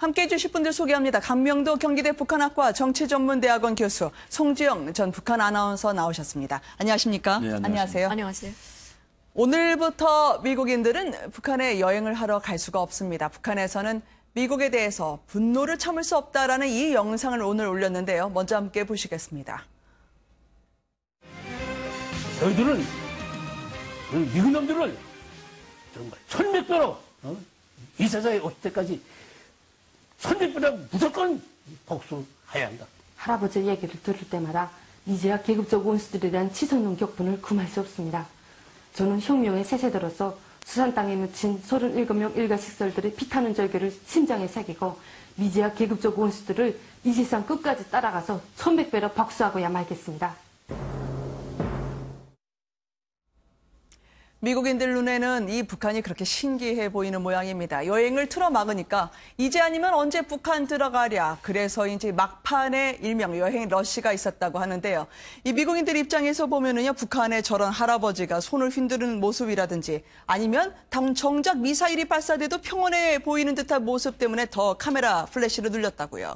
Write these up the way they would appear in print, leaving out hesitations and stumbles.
함께해 주실 분들 소개합니다. 강명도 경기대 북한학과 정치전문대학원 교수 송지영 전 북한 아나운서 나오셨습니다. 안녕하십니까? 네, 안녕하세요. 안녕하세요. 오늘부터 미국인들은 북한에 여행을 하러 갈 수가 없습니다. 북한에서는 미국에 대해서 분노를 참을 수 없다라는 이 영상을 오늘 올렸는데요. 먼저 함께 보시겠습니다. 저희들은 미국 놈들을 정말 천백배로 이 세상에 올 때까지 천백배로 무조건 복수해야 한다. 할아버지 얘기를 들을 때마다 이제야 계급적 원수들에 대한 치솟는 격분을 금할 수 없습니다. 저는 혁명의 새 세대로서 수산 땅에 묻힌 37명 일가 식설들의 피타는 절개를 심장에 새기고 미제야 계급적 원수들을 이 세상 끝까지 따라가서 천백배로 복수하고야 말겠습니다. 미국인들 눈에는 이 북한이 그렇게 신기해 보이는 모양입니다. 여행을 틀어막으니까 이제 아니면 언제 북한 들어가랴. 그래서인지 막판에 일명 여행 러시가 있었다고 하는데요. 이 미국인들 입장에서 보면은요, 북한의 저런 할아버지가 손을 휘두르는 모습이라든지 아니면 정작 미사일이 발사돼도 평온해 보이는 듯한 모습 때문에 더 카메라 플래시를 눌렸다고요.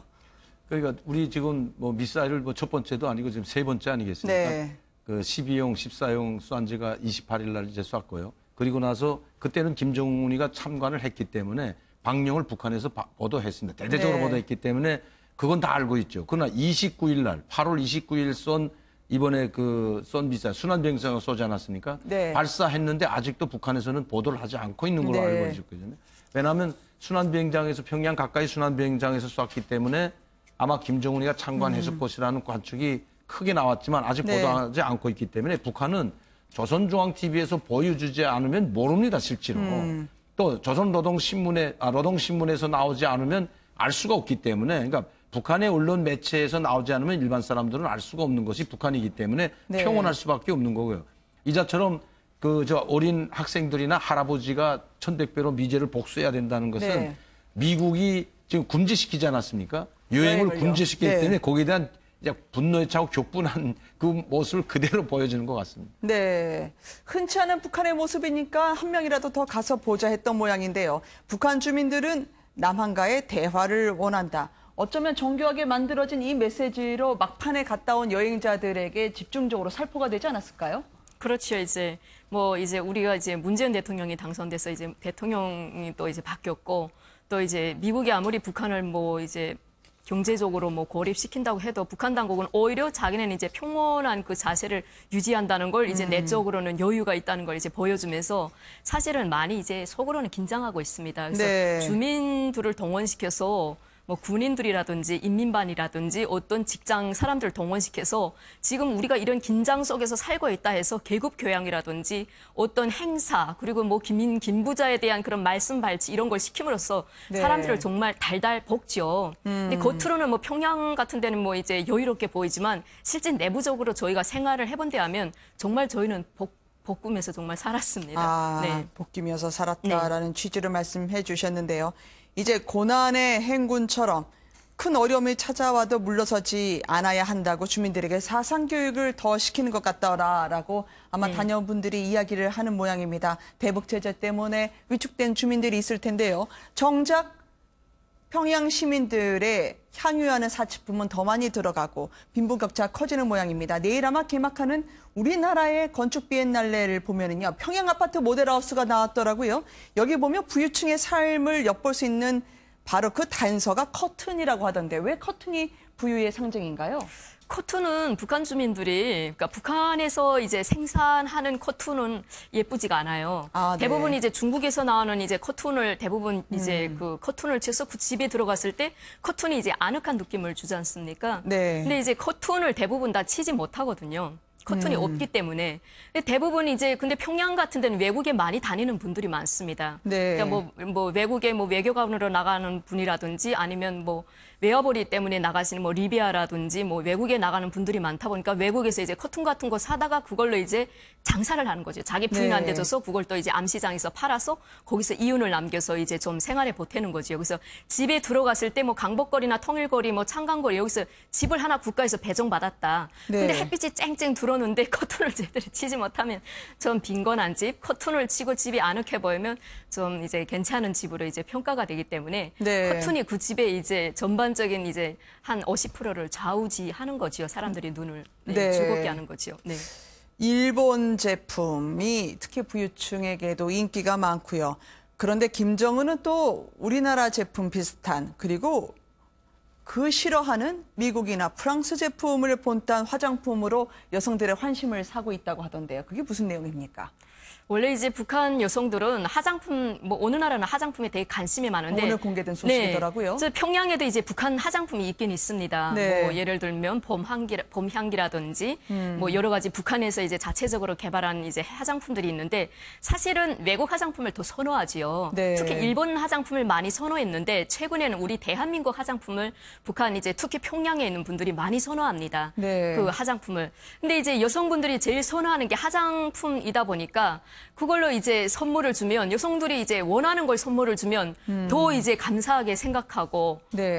그러니까 우리 지금 뭐 미사일을 뭐 첫 번째도 아니고 지금 세 번째 아니겠습니까? 네. 그 12용, 14용 수환지가 28일 날 이제 쐈고요. 그리고 나서 그때는 김정은이가 참관을 했기 때문에 방영을 북한에서 보도했습니다. 대대적으로 네. 보도했기 때문에 그건 다 알고 있죠. 그러나 29일 날, 8월 29일 쏜 이번에 쏜 미사일, 순환비행성을 쏘지 않았습니까? 네. 발사했는데 아직도 북한에서는 보도를 하지 않고 있는 걸로 네. 알고 있었거든요. 왜냐하면 순환비행장에서 평양 가까이 순환비행장에서 쐈기 때문에 아마 김정은이가 참관했을 것이라는 관측이 크게 나왔지만 아직 네. 보도하지 않고 있기 때문에 북한은 조선중앙TV에서 보여주지 않으면 모릅니다, 실제로. 또 노동신문에서 나오지 않으면 알 수가 없기 때문에, 그러니까 북한의 언론 매체에서 나오지 않으면 일반 사람들은 알 수가 없는 것이 북한이기 때문에 네. 평온할 수밖에 없는 거고요. 이자처럼 어린 학생들이나 할아버지가 천백배로 미제를 복수해야 된다는 것은 네. 미국이 지금 금지시키지 않았습니까? 여행을 여행을요. 금지시키기 네. 때문에 거기에 대한 이제 분노에 차고 격분한 그 모습을 그대로 보여주는 것 같습니다. 네, 흔치 않은 북한의 모습이니까 한 명이라도 더 가서 보자 했던 모양인데요. 북한 주민들은 남한과의 대화를 원한다. 어쩌면 정교하게 만들어진 이 메시지로 막판에 갔다 온 여행자들에게 집중적으로 살포가 되지 않았을까요? 그렇죠. 이제 우리가 이제 문재인 대통령이 당선돼서 이제 대통령이 또 이제 바뀌었고 또 이제 미국이 아무리 북한을 경제적으로 고립시킨다고 해도 북한 당국은 오히려 자기네는 이제 평온한 그 자세를 유지한다는 걸 이제 내적으로는 여유가 있다는 걸 이제 보여주면서 사실은 많이 이제 속으로는 긴장하고 있습니다. 그래서 네. 주민들을 동원시켜서 군인들이라든지 인민반이라든지 어떤 직장 사람들을 동원시켜서 지금 우리가 이런 긴장 속에서 살고 있다 해서 계급 교양이라든지 어떤 행사 그리고 김부자에 대한 그런 말씀 발치 이런 걸 시킴으로써 네. 사람들을 정말 달달 볶죠. 근데 겉으로는 평양 같은 데는 이제 여유롭게 보이지만 실제 내부적으로 저희가 생활을 해본 데 하면 정말 저희는 볶으면서 정말 살았습니다. 네. 볶이면서 살았다라는 취지를 말씀해 주셨는데요. 이제 고난의 행군처럼 큰 어려움이 찾아와도 물러서지 않아야 한다고 주민들에게 사상교육을 더 시키는 것 같다라고 아마 네. 다녀온 분들이 이야기를 하는 모양입니다. 대북 제재 때문에 위축된 주민들이 있을 텐데요. 정작 평양 시민들의 향유하는 사치품은 더 많이 들어가고 빈부격차가 커지는 모양입니다. 내일 아마 개막하는 우리나라의 건축 비엔날레를 보면은요, 평양 아파트 모델하우스가 나왔더라고요. 여기 보면 부유층의 삶을 엿볼 수 있는 바로 그 단서가 커튼이라고 하던데 왜 커튼이 부유의 상징인가요? 커튼은 북한 주민들이, 그러니까 북한에서 이제 생산하는 커튼은 예쁘지가 않아요. 네. 대부분 이제 중국에서 나오는 이제 커튼을 대부분 이제 그 커튼을 쳐서 그 집에 들어갔을 때 커튼이 이제 아늑한 느낌을 주지 않습니까? 네. 근데 이제 커튼을 대부분 다 치지 못하거든요. 커튼이 없기 때문에. 근데 대부분 근데 평양 같은 데는 외국에 많이 다니는 분들이 많습니다. 네. 그러니까 외국에 외교관으로 나가는 분이라든지 아니면 외화벌이 때문에 나가시는 리비아라든지 외국에 나가는 분들이 많다 보니까 외국에서 이제 커튼 같은 거 사다가 그걸로 이제 장사를 하는 거죠. 자기 부인한테 줘서 그걸 또 이제 암시장에서 팔아서 거기서 이윤을 남겨서 이제 좀 생활에 보태는 거죠. 그래서 집에 들어갔을 때 강북거리나 통일거리 창강거리 여기서 집을 하나 국가에서 배정받았다. 네. 근데 햇빛이 쨍쨍 들어 비오는데 커튼을 제대로 치지 못하면 좀 빈곤한 집, 커튼을 치고 집이 아늑해 보이면 좀 이제 괜찮은 집으로 이제 평가가 되기 때문에 네. 커튼이 그 집의 이제 전반적인 이제 한 50%를 좌우지하는 거지요. 사람들이 눈을 네. 즐겁게 하는 거지요. 네. 일본 제품이 특히 부유층에게도 인기가 많고요. 그런데 김정은은 또 우리나라 제품 비슷한 그리고 그 싫어하는 미국이나 프랑스 제품을 본딴 화장품으로 여성들의 환심을 사고 있다고 하던데요. 그게 무슨 내용입니까? 원래 이제 북한 여성들은 화장품, 뭐 어느 나라는 화장품에 되게 관심이 많은데 오늘 공개된 소식이더라고요. 네, 저 평양에도 이제 북한 화장품이 있긴 있습니다. 네. 뭐 예를 들면 봄 향기라든지 뭐 여러 가지 북한에서 이제 자체적으로 개발한 이제 화장품들이 있는데 사실은 외국 화장품을 더 선호하지요. 네. 특히 일본 화장품을 많이 선호했는데 최근에는 우리 대한민국 화장품을 북한 이제 특히 평양에 있는 분들이 많이 선호합니다. 네. 그 화장품을. 근데 이제 여성분들이 제일 선호하는 게 화장품이다 보니까 그걸로 이제 선물을 주면 여성들이 이제 원하는 걸 선물을 주면 더 이제 감사하게 생각하고 네.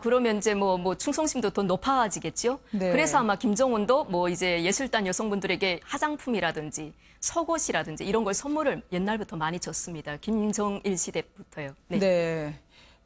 그러면 이제 뭐 충성심도 더 높아지겠죠. 네. 그래서 아마 김정은도 뭐 이제 예술단 여성분들에게 화장품이라든지 속옷이라든지 이런 걸 선물을 옛날부터 많이 줬습니다. 김정일 시대부터요. 네. 네.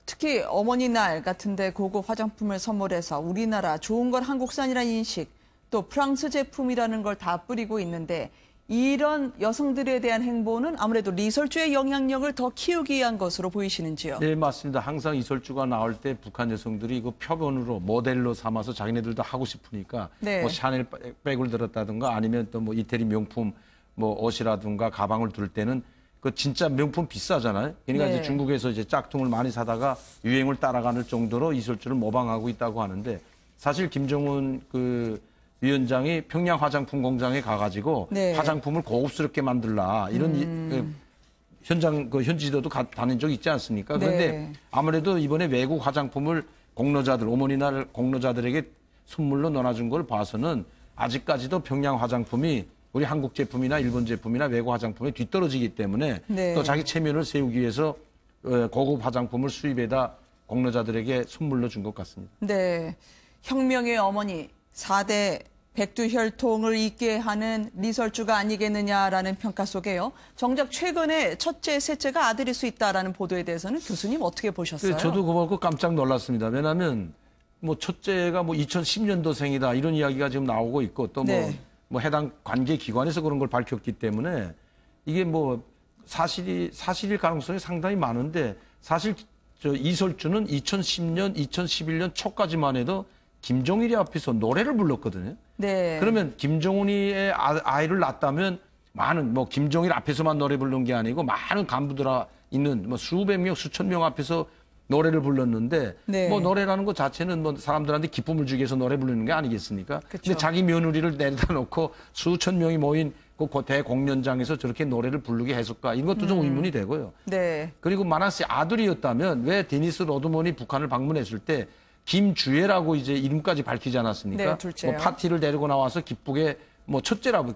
특히 어머니 날 같은데 고급 화장품을 선물해서 우리나라 좋은 건 한국산이라는 인식, 또 프랑스 제품이라는 걸 다 뿌리고 있는데 이런 여성들에 대한 행보는 아무래도 리설주의 영향력을 더 키우기 위한 것으로 보이시는지요? 네, 맞습니다. 항상 이설주가 나올 때 북한 여성들이 그 표본으로 모델로 삼아서 자기네들도 하고 싶으니까 네. 뭐 샤넬 백을 들었다든가 아니면 또 뭐 이태리 명품 뭐 옷이라든가 가방을 들 때는 그 진짜 명품 비싸잖아요. 그러니까 네. 이제 중국에서 이제 짝퉁을 많이 사다가 유행을 따라가는 정도로 이설주를 모방하고 있다고 하는데 사실 김정은 그 위원장이 평양 화장품 공장에 가가지고 네. 화장품을 고급스럽게 만들라 이런 현장 그 현지 지도도 다닌 적 있지 않습니까? 그런데 네. 아무래도 이번에 외국 화장품을 공로자들 어머니 날 공로자들에게 선물로 나눠준 걸 봐서는 아직까지도 평양 화장품이 우리 한국 제품이나 일본 제품이나 외국 화장품에 뒤떨어지기 때문에 네. 또 자기 체면을 세우기 위해서 고급 화장품을 수입해다 공로자들에게 선물로 준 것 같습니다. 네. 혁명의 어머니 4대 백두혈통을 잊게 하는 리설주가 아니겠느냐라는 평가 속에요. 정작 최근에 첫째, 셋째가 아들일 수 있다라는 보도에 대해서는 교수님 어떻게 보셨어요? 저도 그거 보고 깜짝 놀랐습니다. 왜냐하면 뭐 첫째가 뭐 2010년도생이다 이런 이야기가 지금 나오고 있고 또 네. 뭐 해당 관계 기관에서 그런 걸 밝혔기 때문에 이게 뭐 사실일 가능성이 상당히 많은데 사실 저 이설주는 2010년, 2011년 초까지만 해도 김정일이 앞에서 노래를 불렀거든요. 네. 그러면 김정은이의 아이를 낳았다면 많은 뭐 김정일 앞에서만 노래 부르는 게 아니고 많은 간부들 있는 뭐 수백 명, 수천 명 앞에서 노래를 불렀는데 네. 뭐 노래라는 것 자체는 뭐 사람들한테 기쁨을 주기 위해서 노래 부르는 게 아니겠습니까? 그쵸. 근데 자기 며느리를 내려다 놓고 수천 명이 모인 그 대공연장에서 저렇게 노래를 부르게 했을까? 이것도 좀 의문이 되고요. 네. 그리고 만약에 아들이었다면 왜 데니스 로드먼이 북한을 방문했을 때 김주애라고 이제 이름까지 밝히지 않았습니까? 네, 둘째요. 뭐 파티를 데리고 나와서 기쁘게 뭐 첫째라고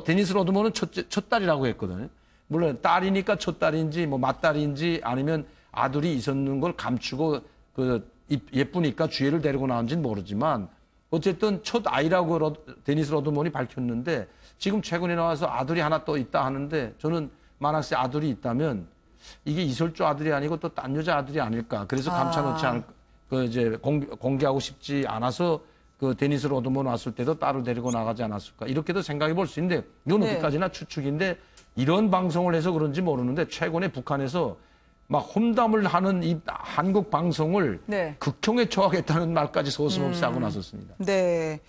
데니스 로드먼은 첫 딸이라고 했거든요. 물론 딸이니까 첫 딸인지 뭐 맏딸인지 아니면 아들이 있었는 걸 감추고 그 예쁘니까 주애를 데리고 나온지는 모르지만 어쨌든 첫 아이라고 데니스 로드먼이 밝혔는데 지금 최근에 나와서 아들이 하나 또 있다 하는데 저는 만약에 아들이 있다면 이게 이설주 아들이 아니고 또 딴 여자 아들이 아닐까. 그래서 감춰놓지 않을까. 그 이제 공개하고 싶지 않아서 그 데니스 로드먼 왔을 때도 딸을 데리고 나가지 않았을까 이렇게도 생각해 볼 수 있는데 이건 네. 어디까지나 추측인데 이런 방송을 해서 그런지 모르는데 최근에 북한에서 막 험담을 하는 이 한국 방송을 네. 극형에 처하겠다는 말까지 서슴없이 하고 나섰습니다. 네.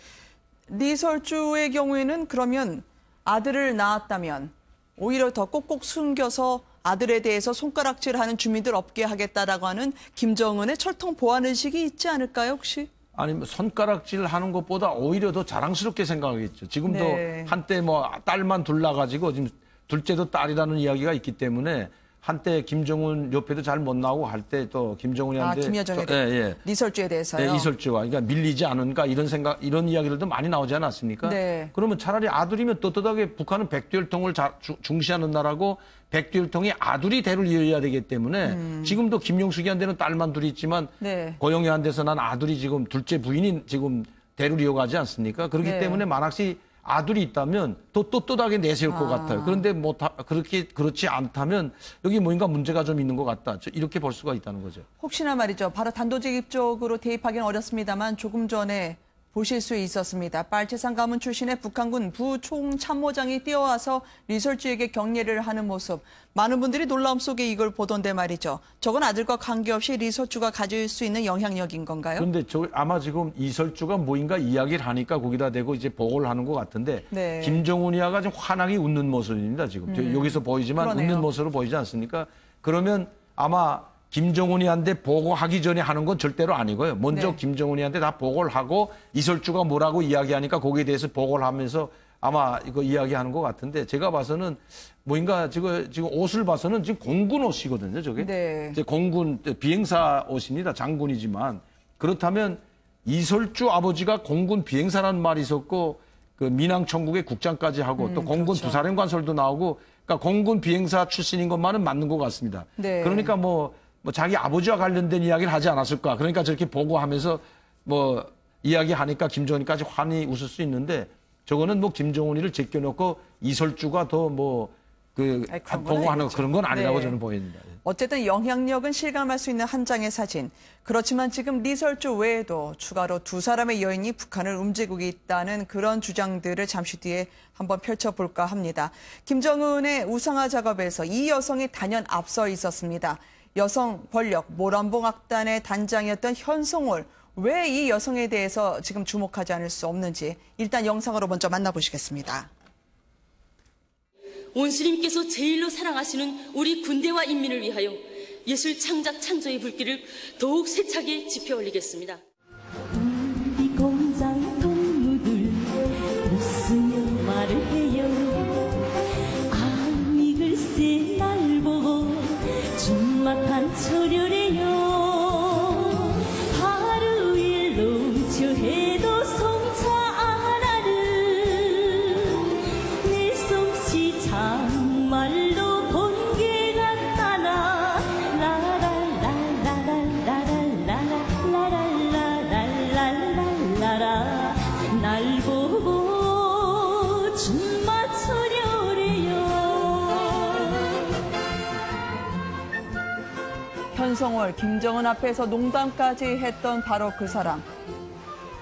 리설주의 경우에는 그러면 아들을 낳았다면 오히려 더 꼭꼭 숨겨서 아들에 대해서 손가락질하는 주민들 없게 하겠다라고 하는 김정은의 철통 보안 의식이 있지 않을까요, 혹시? 아니면 손가락질 하는 것보다 오히려 더 자랑스럽게 생각하겠죠. 지금도 네. 한때 뭐 딸만 둘러가지고 지금 둘째도 딸이라는 이야기가 있기 때문에 한때 김정은 옆에도 잘 못 나오고 할 때 또 김정은이한테 김여정에 예. 리설주에 대해서요. 네, 이설주가 그러니까 밀리지 않은가 이런 이야기들도 많이 나오지 않았습니까? 네. 그러면 차라리 아들이면 떳떳하게 북한은 백두혈통을 중시하는 나라고 백두혈통이 아들이 대를 이어야 되기 때문에 지금도 김용숙이한테는 딸만 둘이 있지만 네. 고영애한테서 난 아들이 지금 둘째 부인이 지금 대를 이어가지 않습니까? 그렇기 네. 때문에 만약시 아들이 있다면 더 떳떳하게 내세울 것 같아요. 그런데 뭐 다 그렇지 않다면 여기 뭔가 문제가 좀 있는 것 같다. 이렇게 볼 수가 있다는 거죠. 혹시나 말이죠. 바로 단도직입적으로 대입하기는 어렵습니다만 조금 전에 보실 수 있었습니다. 빨치산 가문 출신의 북한군 부총참모장이 뛰어와서 리설주에게 격려를 하는 모습. 많은 분들이 놀라움 속에 이걸 보던데 말이죠. 저건 아들과 관계없이 리설주가 가질 수 있는 영향력인 건가요? 그런데 아마 지금 이설주가 뭐인가 이야기를 하니까 거기다 대고 이제 보고를 하는 것 같은데 네. 김정은이야가 좀 환하게 웃는 모습입니다. 지금 여기서 보이지만 그러네요. 웃는 모습으로 보이지 않습니까? 그러면 아마 김정은이한테 보고하기 전에 하는 건 절대로 아니고요. 먼저 네. 김정은이한테 다 보고를 하고 이설주가 뭐라고 이야기하니까 거기에 대해서 보고를 하면서 아마 이거 이야기하는 것 같은데 제가 봐서는 뭐인가 지금 옷을 봐서는 지금 공군 옷이거든요. 저게 네. 이제 공군 비행사 옷입니다. 장군이지만 그렇다면 이설주 아버지가 공군 비행사라는 말이 있었고 그 민항천국의 국장까지 하고 또 공군 그렇죠. 부사령관설도 나오고 그러니까 공군 비행사 출신인 것만은 맞는 것 같습니다. 네. 그러니까 뭐 자기 아버지와 관련된 이야기를 하지 않았을까. 그러니까 저렇게 보고하면서 뭐 이야기하니까 김정은이까지 환히 웃을 수 있는데 저거는 뭐 김정은이를 제껴놓고 이설주가 더 뭐 그 아니, 그런 건 보고하는 아니죠. 그런 건 아니라고 네. 저는 보입니다. 어쨌든 영향력은 실감할 수 있는 한 장의 사진. 그렇지만 지금 리설주 외에도 추가로 두 사람의 여인이 북한을 움직이고 있다는 그런 주장들을 잠시 뒤에 한번 펼쳐볼까 합니다. 김정은의 우상화 작업에서 이 여성이 단연 앞서 있었습니다. 여성 권력 모란봉 악단의 단장이었던 현송월. 왜 이 여성에 대해서 지금 주목하지 않을 수 없는지 일단 영상으로 먼저 만나보시겠습니다. 원수님께서 제일로 사랑하시는 우리 군대와 인민을 위하여 예술 창작 찬조의 불길을 더욱 세차게 지펴 올리겠습니다. 우리 공장 동무들 웃으며 말을 해요. 아이 글쎄 날 보고 준막한 철혈해요. 하루 일로 저해도 성차 안 하는 내 솜씨 정말로 본게 같다나 라라라라라라라라라라라라라라 날 보고 춤마 철혈해요. 현송월, 김정은 앞에서 농담까지 했던 바로 그 사람.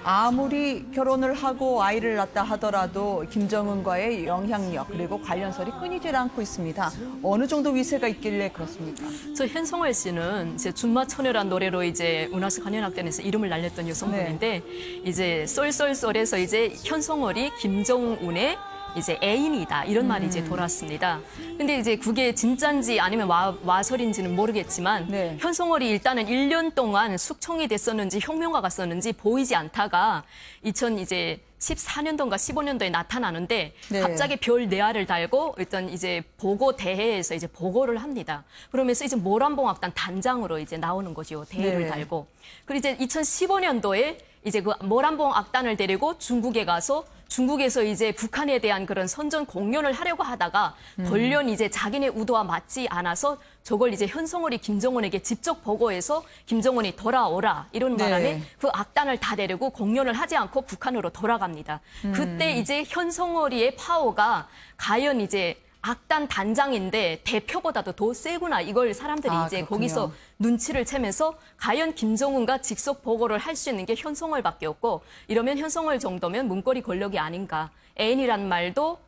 아무리 결혼을 하고 아이를 낳았다 하더라도 김정은과의 영향력 그리고 관련설이 끊이질 않고 있습니다. 어느 정도 위세가 있길래 그렇습니까? 저 현송월 씨는 이제 준마처녀란 노래로 이제 은하수 관현악단에서 이름을 날렸던 여성분인데 이제 쏠쏠쏠해서 이제 현송월이 김정은의 이제 애인이다 이런 말이 이제 돌았습니다. 근데 이제 그게 진짠지 아니면 와설인지는 모르겠지만 네. 현송월이 일단은 1년 동안 숙청이 됐었는지 혁명가 갔었는지 보이지 않다가 14년도인가 15년도에 나타나는데 네. 갑자기 별 네알을 달고 일단 이제 보고 대회에서 이제 보고를 합니다. 그러면서 이제 모란봉악단 단장으로 이제 나오는 거죠. 대회를 네. 달고. 그리고 이제 2015년도에 이제 그 모란봉악단을 데리고 중국에 가서 중국에서 이제 북한에 대한 그런 선전 공연을 하려고 하다가 걸련 이제 자기네 의도와 맞지 않아서 저걸 이제 현송월이 김정은에게 직접 보고해서 김정은이 돌아오라 이런 바람에 네. 그 악단을 다 데리고 공연을 하지 않고 북한으로 돌아갑니다. 그때 이제 현송월이의 파워가 과연 이제 악단 단장인데 대표보다도 더 세구나 이걸 사람들이 이제 그렇군요. 거기서 눈치를 채면서 과연 김정은과 직속 보고를 할 수 있는 게 현송월밖에 없고 이러면 현송월 정도면 문고리 권력이 아닌가 애인이란 말도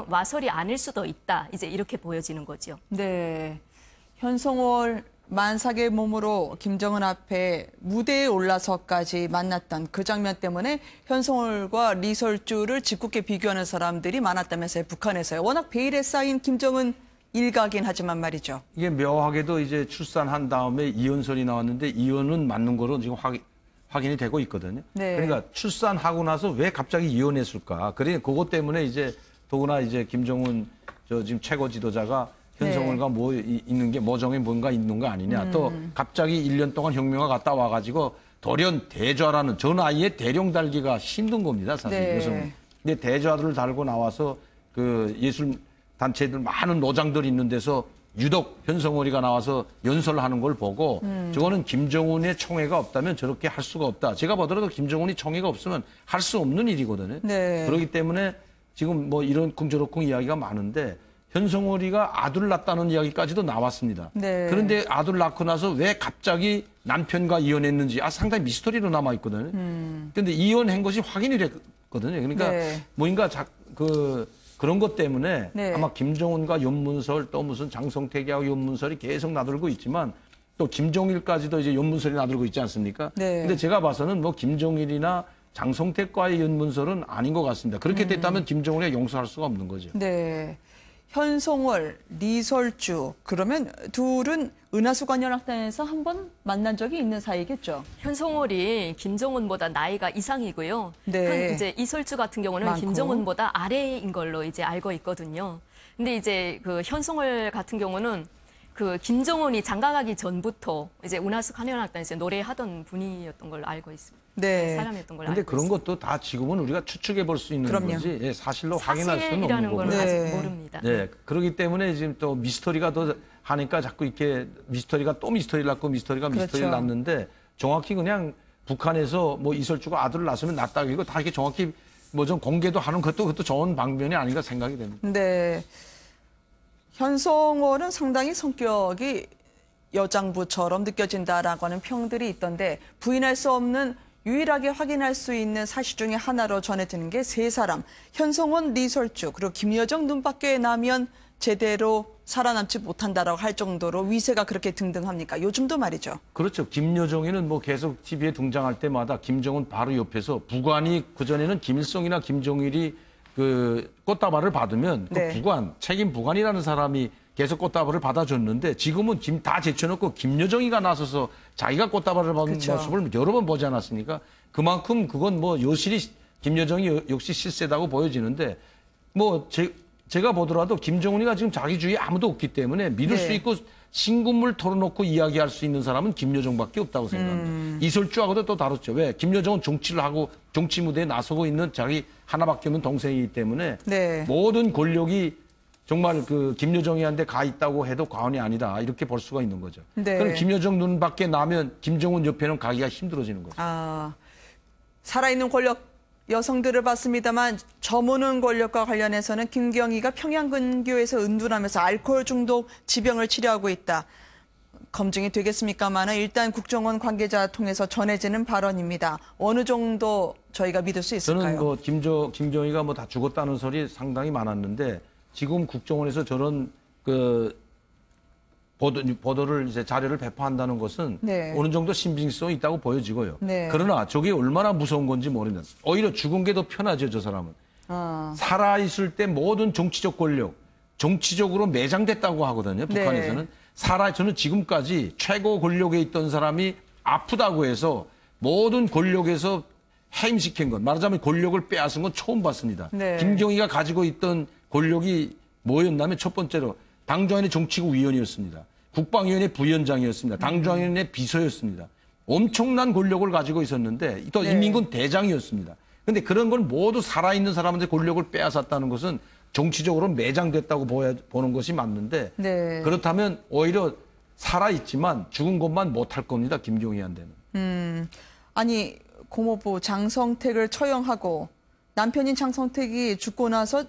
와설이 아닐 수도 있다 이제 이렇게 보여지는 거죠. 네. 현송월 만삭의 몸으로 김정은 앞에 무대에 올라서까지 만났던 그 장면 때문에 현송월과 리설주를 짓궂게 비교하는 사람들이 많았다면서요, 북한에서요. 워낙 베일에 쌓인 김정은 일가긴 하지만 말이죠. 이게 묘하게도 이제 출산한 다음에 이혼설이 나왔는데 이혼은 맞는 거로 지금 확인이 되고 있거든요. 네. 그러니까 출산하고 나서 왜 갑자기 이혼했을까? 그러니까 그것 때문에 이제 더구나 이제 김정은 지금 최고 지도자가 현송월과 뭐 있는 게 모종에 뭔가 있는 거 아니냐. 또 갑자기 1년 동안 혁명가 갔다 와가지고 돌연 대좌라는 저 나이에 대령 달기가 힘든 겁니다. 사실 네. 여성은. 근데 대좌를 달고 나와서 그 예술 단체들 많은 노장들이 있는 데서 유독 현성월이가 나와서 연설을 하는 걸 보고 저거는 김정은의 총애가 없다면 저렇게 할 수가 없다. 제가 보더라도 김정은이 총애가 없으면 할 수 없는 일이거든요. 네. 그렇기 때문에 지금 뭐 이런쿵 저런쿵 이야기가 많은데 현성월이가 아들을 낳았다는 이야기까지도 나왔습니다. 네. 그런데 아들 낳고 나서 왜 갑자기 남편과 이혼했는지 상당히 미스터리로 남아있거든요. 그런데 이혼한 것이 확인이 됐거든요. 그러니까 네. 뭔가 그런 것 때문에 네. 아마 김정은과 연문설 또 무슨 장성택이하고 연문설이 계속 나들고 있지만 또 김종일까지도 이제 연문설이 나들고 있지 않습니까? 네. 근데 제가 봐서는 뭐 김종일이나 장성택과의 연문설은 아닌 것 같습니다. 그렇게 됐다면 김정은이 용서할 수가 없는 거죠. 네. 현송월, 리설주 그러면 둘은 은하수관연합단에서 한번 만난 적이 있는 사이겠죠. 현송월이 김정은보다 나이가 이상이고요. 네. 이제 이설주 같은 경우는 많고. 김정은보다 아래인 걸로 이제 알고 있거든요. 근데 이제 그 현송월 같은 경우는 그 김정은이 장가가기 전부터 이제 은하수관연합단에서 노래하던 분이었던 걸로 알고 있습니다. 네. 사람이었던 걸로 근데 알고 그런 있습니다. 것도 다 지금은 우리가 추측해 볼 수 있는 그럼요. 거지 예, 사실로 확인할 수는 없는 사실이라는 거고. 걸 네. 아직 모릅니다. 네, 그렇기 때문에 지금 또 미스터리가 더 하니까 자꾸 이렇게 미스터리가 또 미스터리를 낳고 미스터리가 그렇죠. 미스터리를 낳는데 정확히 그냥 북한에서 뭐 이설주가 아들을 낳았으면 낳다 이거 다 이렇게 정확히 뭐 좀 공개도 하는 그것도 좋은 방면이 아닌가 생각이 됩니다. 네. 현송월은 상당히 성격이 여장부처럼 느껴진다라고 하는 평들이 있던데 부인할 수 없는 유일하게 확인할 수 있는 사실 중에 하나로 전해지는 게 세 사람. 현성원, 리설주 그리고 김여정 눈밖에 나면 제대로 살아남지 못한다라고 할 정도로 위세가 그렇게 등등합니까? 요즘도 말이죠. 그렇죠. 김여정이는 뭐 계속 TV에 등장할 때마다 김정은 바로 옆에서 부관이 그전에는 김일성이나 김정일이 그 꽃다발을 받으면 그 네. 부관, 책임 부관이라는 사람이 계속 꽃다발을 받아줬는데 지금은 다 제쳐놓고 김여정이가 나서서 자기가 꽃다발을 받는 그쵸. 모습을 여러 번 보지 않았습니까? 그만큼 그건 뭐 여실히 김여정이 역시 실세다고 보여지는데 뭐 제가 보더라도 김정은이가 지금 자기 주위에 아무도 없기 때문에 믿을 네. 수 있고 신군물 털어놓고 이야기할 수 있는 사람은 김여정밖에 없다고 생각합니다. 이설주하고도 또 다르죠. 왜? 김여정은 정치를 하고 정치 무대에 나서고 있는 자기 하나밖에 없는 동생이기 때문에 네. 모든 권력이 정말 그 김여정이한테 가 있다고 해도 과언이 아니다. 이렇게 볼 수가 있는 거죠. 네. 그럼 김여정 눈밖에 나면 김정은 옆에는 가기가 힘들어지는 거죠. 살아있는 권력 여성들을 봤습니다만 저무는 권력과 관련해서는 김경희가 평양 근교에서 은둔하면서 알코올 중독 지병을 치료하고 있다. 검증이 되겠습니까만 일단 국정원 관계자 통해서 전해지는 발언입니다. 어느 정도 저희가 믿을 수 있을까요? 저는 뭐 김정희가 뭐 다 죽었다는 소리 상당히 많았는데 지금 국정원에서 저런 그 보도를 이제 자료를 배포한다는 것은 네. 어느 정도 신빙성이 있다고 보여지고요. 네. 그러나 저게 얼마나 무서운 건지 모르겠는데 오히려 죽은 게 더 편하죠, 저 사람은. 살아있을 때 모든 정치적 권력, 정치적으로 매장됐다고 하거든요, 북한에서는. 네. 저는 지금까지 최고 권력에 있던 사람이 아프다고 해서 모든 권력에서 해임시킨 것, 말하자면 권력을 빼앗은 건 처음 봤습니다. 네. 김경희가 가지고 있던 권력이 뭐였냐면 첫 번째로 당중앙위 정치국 위원이었습니다. 국방위원회 부위원장이었습니다. 당중앙위원회 비서였습니다. 엄청난 권력을 가지고 있었는데 또 네. 인민군 대장이었습니다. 그런데 그런 걸 모두 살아있는 사람한테 권력을 빼앗았다는 것은 정치적으로 매장됐다고 보는 것이 맞는데 네. 그렇다면 오히려 살아있지만 죽은 것만 못할 겁니다. 김경희한테는. 아니 고모부 장성택을 처형하고 남편인 장성택이 죽고 나서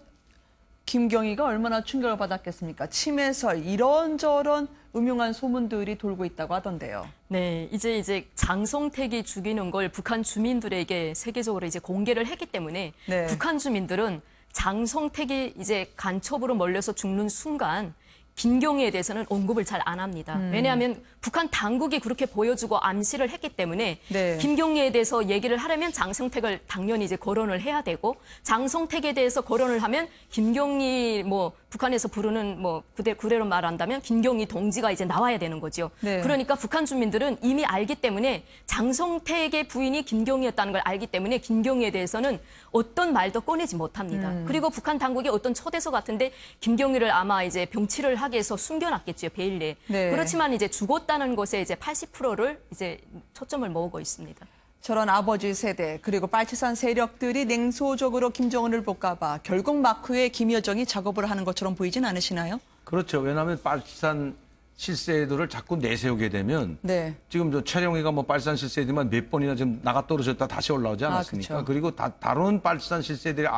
김경희가 얼마나 충격을 받았겠습니까? 치매설 이런저런 음흉한 소문들이 돌고 있다고 하던데요. 네, 이제 장성택이 죽이는 걸 북한 주민들에게 세계적으로 이제 공개를 했기 때문에 네. 북한 주민들은 장성택이 이제 간첩으로 몰려서 죽는 순간 김경희에 대해서는 언급을 잘 안 합니다. 왜냐하면 북한 당국이 그렇게 보여주고 암시를 했기 때문에 네. 김경희에 대해서 얘기를 하려면 장성택을 당연히 이제 거론을 해야 되고 장성택에 대해서 거론을 하면 김경희 뭐 북한에서 부르는 뭐 그대로 말한다면 김경희 동지가 이제 나와야 되는 거죠. 네. 그러니까 북한 주민들은 이미 알기 때문에 장성택의 부인이 김경희였다는 걸 알기 때문에 김경희에 대해서는 어떤 말도 꺼내지 못합니다. 그리고 북한 당국이 어떤 초대서 같은데 김경희를 아마 이제 병치를 하기 위해서 숨겨놨겠죠, 베일 내에. 네. 그렇지만 이제 죽었다는 것에 이제 80%를 이제 초점을 모으고 있습니다. 저런 아버지 세대 그리고 빨치산 세력들이 냉소적으로 김정은을 볼까 봐 결국 마크에 김여정이 작업을 하는 것처럼 보이진 않으시나요? 그렇죠. 왜냐하면 빨치산 실세들을 자꾸 내세우게 되면 네. 지금 저 최룡이가 뭐 빨치산 실세들만 몇 번이나 지금 나가 떨어졌다 다시 올라오지 않았습니까? 그렇죠. 그리고 다른 빨치산 실세들의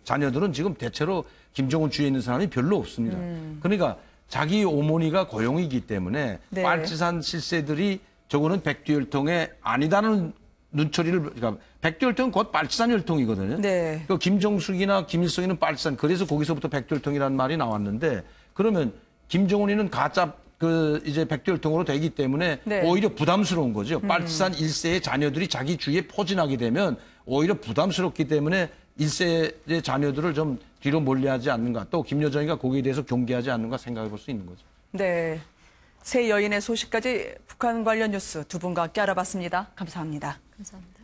자녀들은 지금 대체로 김정은 주위에 있는 사람이 별로 없습니다. 그러니까 자기 어머니가 고용이기 때문에 네. 빨치산 실세들이 저거는 백두혈통에 아니다는 눈초리를, 그러니까 백두혈통은 곧 빨치산 혈통이거든요. 네. 그 김정숙이나 김일성이는 빨치산, 그래서 거기서부터 백두혈통이라는 말이 나왔는데, 그러면 김정은이는 가짜 이제 백두혈통으로 되기 때문에 네. 오히려 부담스러운 거죠. 빨치산 1세의 자녀들이 자기 주위에 포진하게 되면 오히려 부담스럽기 때문에 1세의 자녀들을 좀 뒤로 몰려하지 않는가, 또 김여정이가 거기에 대해서 경계하지 않는가 생각해 볼 수 있는 거죠. 네. 새 여인의 소식까지 북한 관련 뉴스 두 분과 함께 알아봤습니다. 감사합니다. 감사합니다.